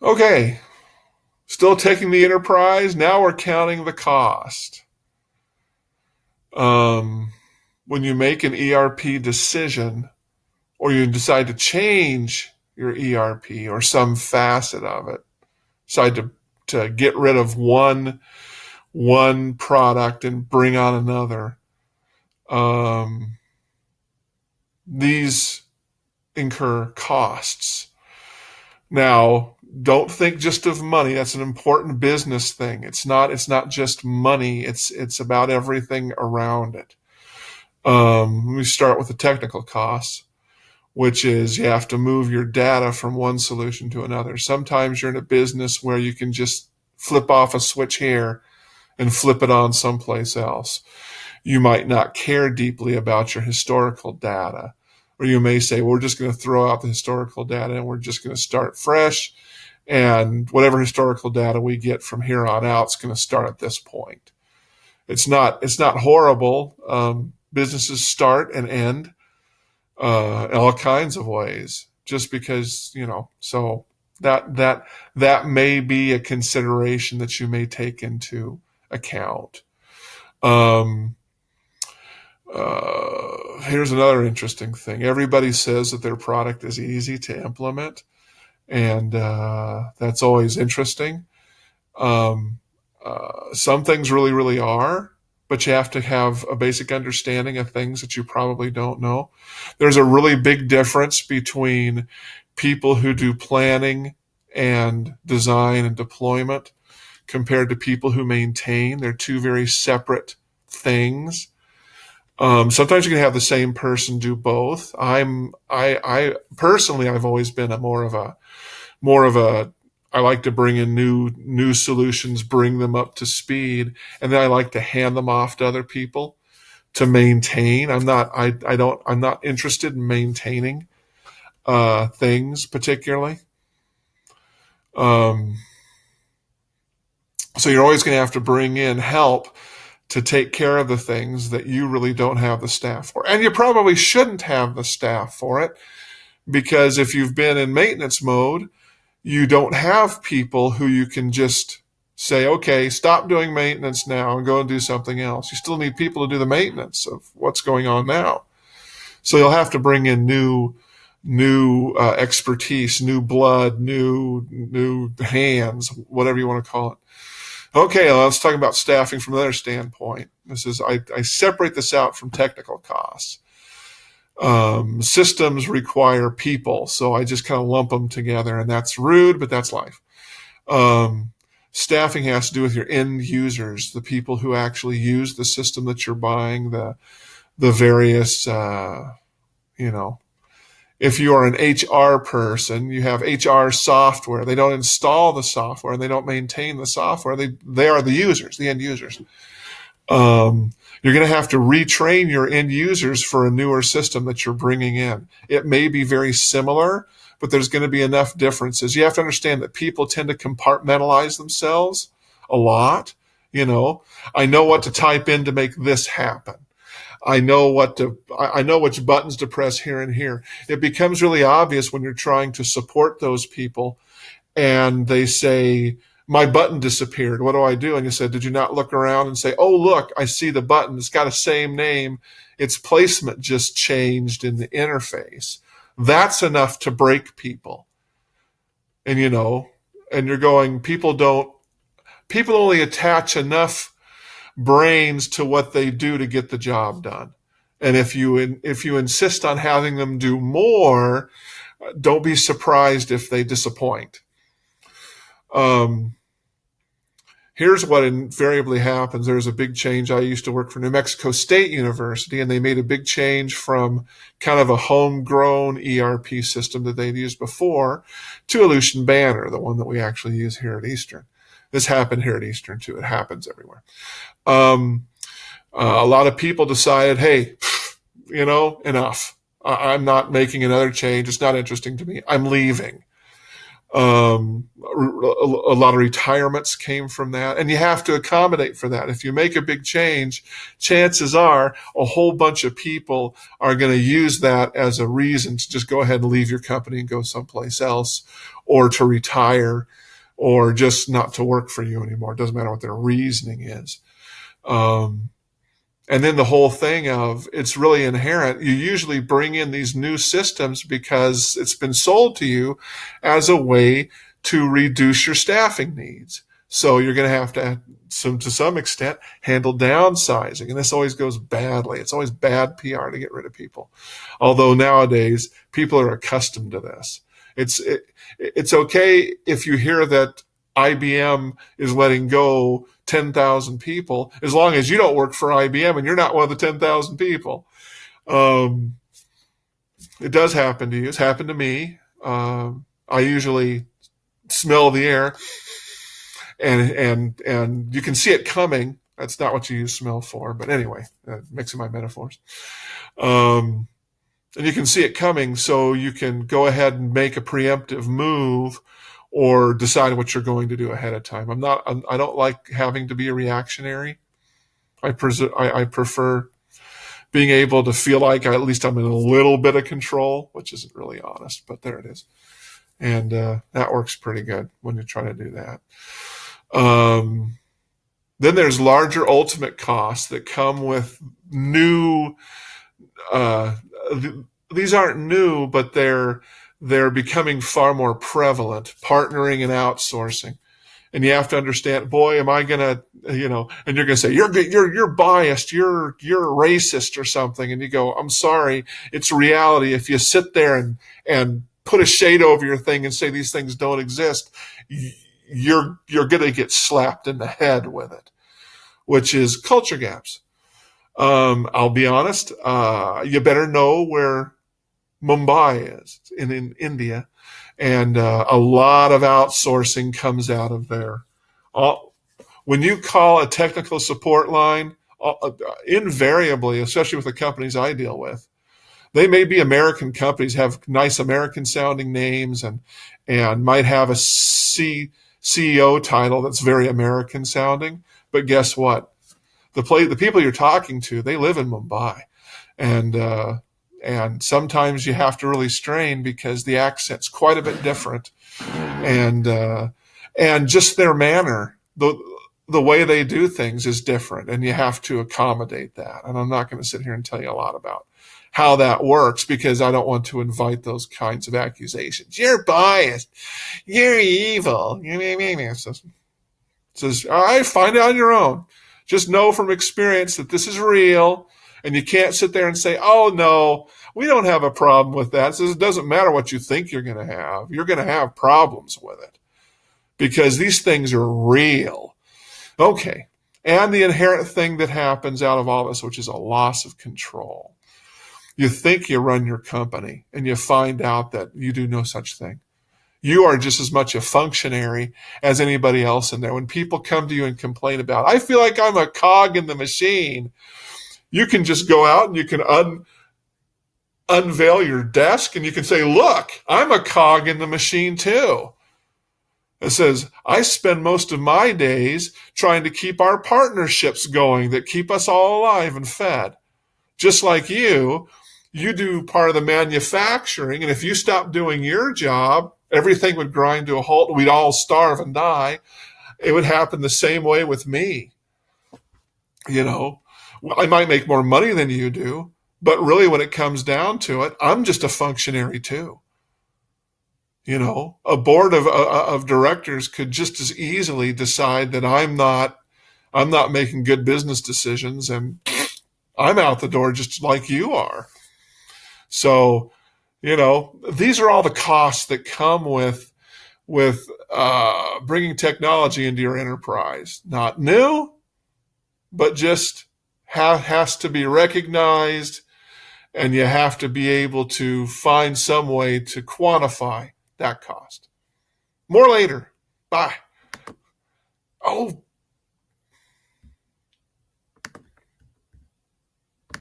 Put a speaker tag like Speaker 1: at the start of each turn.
Speaker 1: Okay, still taking the enterprise. Now we're counting the cost. Um, when you make an ERP decision or you decide to change your ERP or some facet of it, decide to get rid of one product and bring on another, um, these incur costs. Now, don't think just of money. That's an important business thing. It's not just money. It's about everything around it. Let me start with the technical costs, which is you have to move your data from one solution to another. Sometimes you're in a business where you can just flip off a switch here and flip it on someplace else. You might not care deeply about your historical data. Or you may say, well, we're just going to throw out the historical data and we're just going to start fresh. And whatever historical data we get from here on out is going to start at this point. It's not horrible. Businesses start and end in all kinds of ways, just because, so that may be a consideration that you may take into account. Um, Here's another interesting thing. Everybody says that their product is easy to implement, and that's always interesting. Um, some things really, really are, but you have to have a basic understanding of things that you probably don't know. There's a really big difference between people who do planning and design and deployment compared to people who maintain. They're two very separate things. Sometimes you can have the same person do both. I personally, I've always been more of a, I like to bring in new solutions, bring them up to speed, and then I like to hand them off to other people to maintain. I'm not interested in maintaining, things particularly. Um, so you're always going to have to bring in help to take care of the things that you really don't have the staff for. And you probably shouldn't have the staff for it, because if you've been in maintenance mode, you don't have people who you can just say, okay, stop doing maintenance now and go and do something else. You still need people to do the maintenance of what's going on now. So you'll have to bring in new expertise, new blood, new hands, whatever you want to call it. Okay, well, let's talk about staffing from another standpoint. I separate this out from technical costs. Systems require people, so I just kind of lump them together, and that's rude, but that's life. Staffing has to do with your end users, the people who actually use the system that you're buying, the various, if you are an HR person, you have HR software. They don't install the software and they don't maintain the software. They are the users, the end users. You're going to have to retrain your end users for a newer system that you're bringing in. It may be very similar, but there's going to be enough differences. You have to understand that people tend to compartmentalize themselves a lot. I know what to type in to make this happen. I know which buttons to press here and here. It becomes really obvious when you're trying to support those people and they say, my button disappeared. What do I do? And you said, did you not look around and say, oh, look, I see the button. It's got the same name. Its placement just changed in the interface. That's enough to break people. And and you're going, people only attach enough brains to what they do to get the job done. And if you insist on having them do more, don't be surprised if they disappoint. Here's what invariably happens. There's a big change. I used to work for New Mexico State University, and they made a big change from kind of a homegrown ERP system that they'd used before to Aleutian Banner, the one that we actually use here at Eastern. This happened here at Eastern too. It happens everywhere. A lot of people decided, hey, enough. I'm not making another change. It's not interesting to me. I'm leaving. A lot of retirements came from that, and you have to accommodate for that. If you make a big change, chances are a whole bunch of people are going to use that as a reason to just go ahead and leave your company and go someplace else, or to retire, or just not to work for you anymore. It doesn't matter what their reasoning is. And then the whole thing of it's really inherent. You usually bring in these new systems because it's been sold to you as a way to reduce your staffing needs. So you're going to have to some extent, handle downsizing. And this always goes badly. It's always bad PR to get rid of people. Although nowadays, people are accustomed to this. It's okay if you hear that IBM is letting go 10,000 people, as long as you don't work for IBM and you're not one of the 10,000 people. It does happen to you. It's happened to me. I usually smell the air, and you can see it coming. That's not what you use smell for, but anyway, mixing my metaphors. And you can see it coming, so you can go ahead and make a preemptive move or decide what you're going to do ahead of time. I don't like having to be a reactionary. I prefer being able to feel like at least I'm in a little bit of control, which isn't really honest, but there it is. And that works pretty good when you try to do that. Then there's larger ultimate costs that come with new, these aren't new, but they're becoming far more prevalent, partnering and outsourcing. And you have to understand, boy, am I going to, and you're going to say, you're biased, you're racist or something. And you go, I'm sorry, it's reality. If you sit there and put a shade over your thing and say these things don't exist, you're going to get slapped in the head with it, which is culture gaps. I'll be honest, you better know where Mumbai is in India, and a lot of outsourcing comes out of there. When you call a technical support line, invariably, especially with the companies I deal with, they may be American companies, have nice American sounding names, and might have a CEO title that's very American sounding. But guess what? The people you're talking to, they live in Mumbai, and sometimes you have to really strain because the accent's quite a bit different, and just their manner, the way they do things is different, and you have to accommodate that. And I'm not going to sit here and tell you a lot about how that works because I don't want to invite those kinds of accusations. You're biased. You're evil. Says, all right, find out on your own. Just know from experience that this is real, and you can't sit there and say, oh, no, we don't have a problem with that. So it doesn't matter what you think you're going to have. You're going to have problems with it because these things are real. Okay. And the inherent thing that happens out of all this, which is a loss of control. You think you run your company, and you find out that you do no such thing. You are just as much a functionary as anybody else in there. When people come to you and complain about, I feel like I'm a cog in the machine, you can just go out and you can unveil your desk and you can say, look, I'm a cog in the machine too. It says, I spend most of my days trying to keep our partnerships going that keep us all alive and fed. Just like you do part of the manufacturing, and if you stop doing your job, everything would grind to a halt. We'd all starve and die. It would happen the same way with me. I might make more money than you do, but really when it comes down to it, I'm just a functionary too. A board of directors could just as easily decide that I'm not making good business decisions, and I'm out the door just like you are. So, these are all the costs that come with bringing technology into your enterprise. Not new, but just has to be recognized, and you have to be able to find some way to quantify that cost. More later. Bye. Oh,